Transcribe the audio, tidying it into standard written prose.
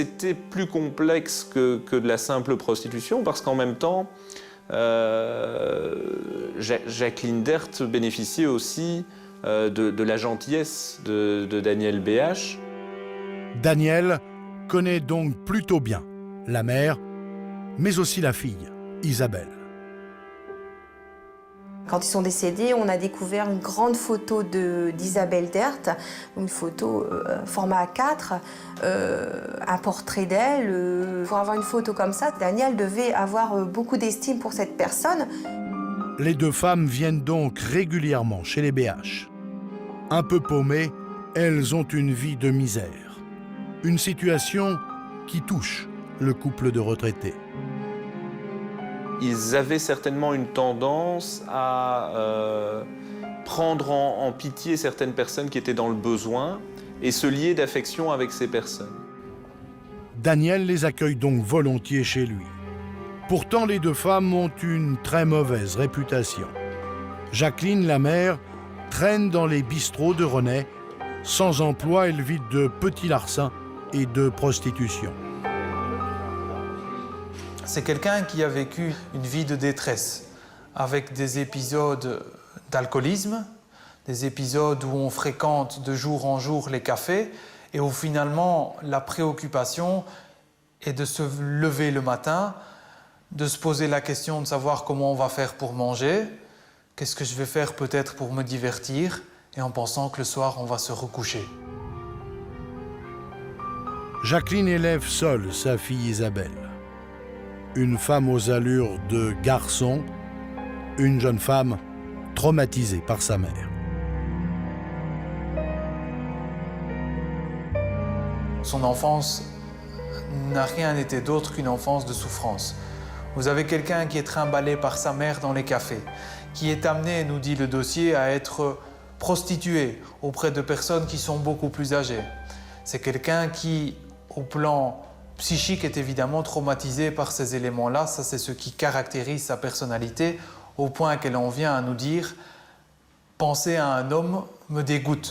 C'était plus complexe que de la simple prostitution parce qu'en même temps, Jacqueline Dert bénéficiait aussi de la gentillesse de Daniel BH. Daniel connaît donc plutôt bien la mère, mais aussi la fille, Isabelle. Quand ils sont décédés, on a découvert une grande photo d'Isabelle Dert, une photo format A4, un portrait d'elle. Pour avoir une photo comme ça, Daniel devait avoir beaucoup d'estime pour cette personne. Les deux femmes viennent donc régulièrement chez les BH. Un peu paumées, elles ont une vie de misère. Une situation qui touche le couple de retraités. Ils avaient certainement une tendance à prendre en pitié certaines personnes qui étaient dans le besoin et se lier d'affection avec ces personnes. Daniel les accueille donc volontiers chez lui. Pourtant, les deux femmes ont une très mauvaise réputation. Jacqueline, la mère, traîne dans les bistrots de René. Sans emploi, elle vit de petits larcins et de prostitution. C'est quelqu'un qui a vécu une vie de détresse, avec des épisodes d'alcoolisme, des épisodes où on fréquente de jour en jour les cafés et où finalement la préoccupation est de se lever le matin, de se poser la question de savoir comment on va faire pour manger, qu'est-ce que je vais faire peut-être pour me divertir, et en pensant que le soir on va se recoucher. Jacqueline élève seule sa fille Isabelle. Une femme aux allures de garçon, une jeune femme traumatisée par sa mère. Son enfance n'a rien été d'autre qu'une enfance de souffrance. Vous avez quelqu'un qui est trimballé par sa mère dans les cafés, qui est amené, nous dit le dossier, à être prostitué auprès de personnes qui sont beaucoup plus âgées. C'est quelqu'un qui, au plan psychique, est évidemment traumatisé par ces éléments-là. Ça, c'est ce qui caractérise sa personnalité, au point qu'elle en vient à nous dire « Penser à un homme me dégoûte ».